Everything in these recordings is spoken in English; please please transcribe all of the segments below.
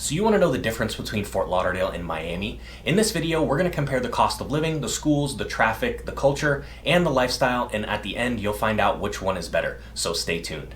So you want to know the difference between Fort Lauderdale and Miami? In this video, we're going to compare the cost of living, the schools, the traffic, the culture, and the lifestyle, and at the end, you'll find out which one is better. So stay tuned.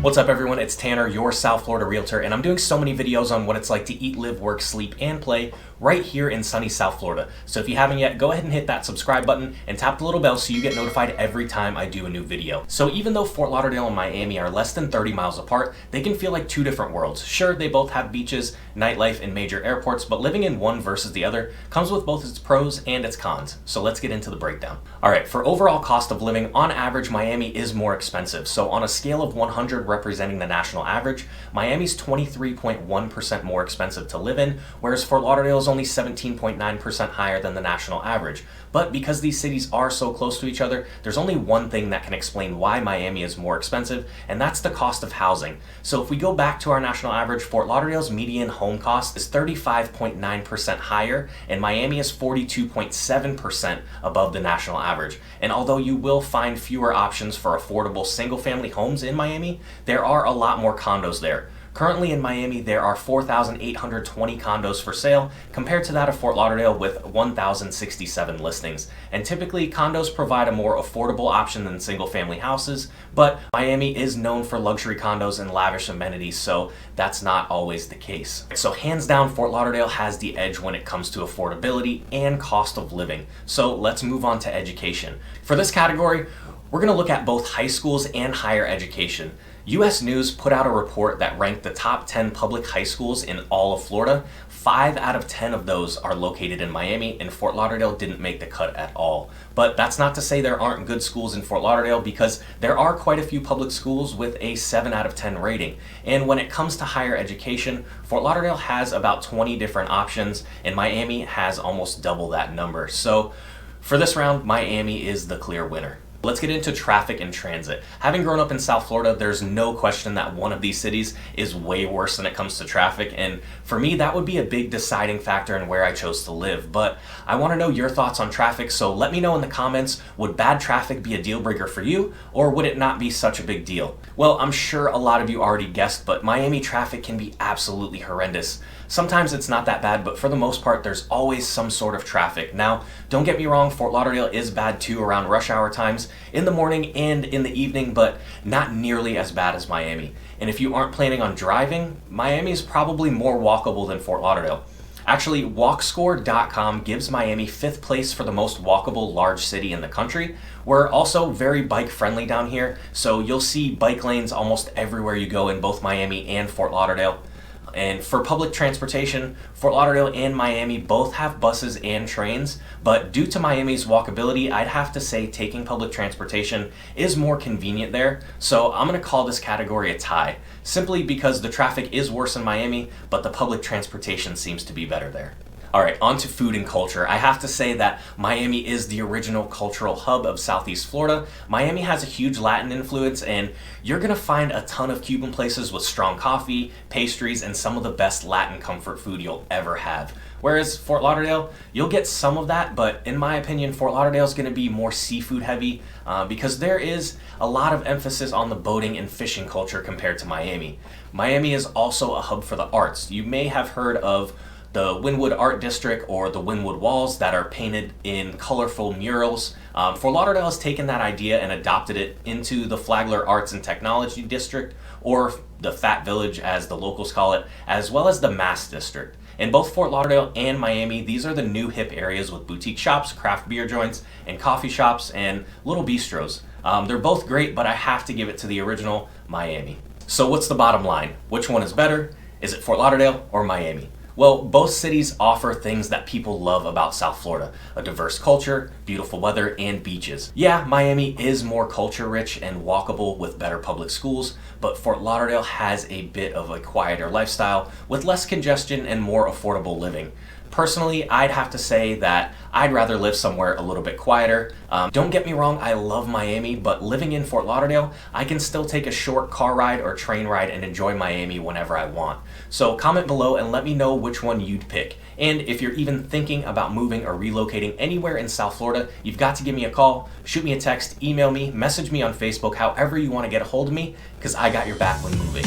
What's up everyone, it's Tanner, your South Florida realtor, and I'm doing so many videos on what it's like to eat, live, work, sleep, and play right here in sunny South Florida. So if you haven't yet, go ahead and hit that subscribe button and tap the little bell so you get notified every time I do a new video. So even though Fort Lauderdale and Miami are less than 30 miles apart, they can feel like two different worlds. Sure, they both have beaches, nightlife, and major airports, but living in one versus the other comes with both its pros and its cons. So let's get into the breakdown. Alright, for overall cost of living, on average, Miami is more expensive. So on a scale of 100 representing the national average, Miami's 23.1% more expensive to live in, whereas Fort Lauderdale is only 17.9% higher than the national average. But because these cities are so close to each other, there's only one thing that can explain why Miami is more expensive, and that's the cost of housing. So if we go back to our national average, Fort Lauderdale's median home cost is 35.9% higher, and Miami is 42.7% above the national average. And although you will find fewer options for affordable single-family homes in Miami, there are a lot more condos there. Currently in Miami, there are 4,820 condos for sale, compared to that of Fort Lauderdale with 1,067 listings. And typically, condos provide a more affordable option than single-family houses, but Miami is known for luxury condos and lavish amenities, so that's not always the case. So hands down, Fort Lauderdale has the edge when it comes to affordability and cost of living. So let's move on to education. For this category, we're going to look at both high schools and higher education. U.S. News put out a report that ranked the top 10 public high schools in all of Florida. 5 out of 10 of those are located in Miami, and Fort Lauderdale didn't make the cut at all. But that's not to say there aren't good schools in Fort Lauderdale, because there are quite a few public schools with a 7 out of 10 rating. And when it comes to higher education, Fort Lauderdale has about 20 different options, and Miami has almost double that number. So for this round, Miami is the clear winner. Let's get into traffic and transit. Having grown up in South Florida, there's no question that one of these cities is way worse when it comes to traffic, and for me, that would be a big deciding factor in where I chose to live. But I want to know your thoughts on traffic, so let me know in the comments, would bad traffic be a deal breaker for you, or would it not be such a big deal? Well, I'm sure a lot of you already guessed, but Miami traffic can be absolutely horrendous. Sometimes it's not that bad, but for the most part, there's always some sort of traffic. Now, don't get me wrong, Fort Lauderdale is bad too around rush hour times, in the morning and in the evening, but not nearly as bad as Miami. And if you aren't planning on driving, Miami is probably more walkable than Fort Lauderdale. Actually, walkscore.com gives Miami 5th place for the most walkable large city in the country. We're also very bike friendly down here, so you'll see bike lanes almost everywhere you go in both Miami and Fort Lauderdale. And for public transportation, Fort Lauderdale and Miami both have buses and trains, but due to Miami's walkability, I'd have to say taking public transportation is more convenient there. So I'm going to call this category a tie, simply because the traffic is worse in Miami, but the public transportation seems to be better there. Alright, on to food and culture. I have to say that Miami is the original cultural hub of Southeast Florida. Miami has a huge Latin influence, and you're going to find a ton of Cuban places with strong coffee, pastries, and some of the best Latin comfort food you'll ever have. Whereas Fort Lauderdale, you'll get some of that, but in my opinion, Fort Lauderdale is going to be more seafood heavy because there is a lot of emphasis on the boating and fishing culture compared to Miami. Miami is also a hub for the arts. You may have heard of the Wynwood Art District or the Wynwood Walls that are painted in colorful murals. Fort Lauderdale has taken that idea and adopted it into the Flagler Arts and Technology District, or the Fat Village as the locals call it, as well as the Mass District. In both Fort Lauderdale and Miami, these are the new hip areas with boutique shops, craft beer joints, and coffee shops, and little bistros. They're both great, but I have to give it to the original Miami. So what's the bottom line? Which one is better? Is it Fort Lauderdale or Miami? Well, both cities offer things that people love about South Florida: a diverse culture, beautiful weather, and beaches. Yeah, Miami is more culture-rich and walkable with better public schools, but Fort Lauderdale has a bit of a quieter lifestyle with less congestion and more affordable living. Personally, I'd have to say that I'd rather live somewhere a little bit quieter. Don't get me wrong, I love Miami, but living in Fort Lauderdale, I can still take a short car ride or train ride and enjoy Miami whenever I want. So comment below and let me know which one you'd pick. And if you're even thinking about moving or relocating anywhere in South Florida, you've got to give me a call, shoot me a text, email me, message me on Facebook, however you want to get a hold of me, because I got your back when moving.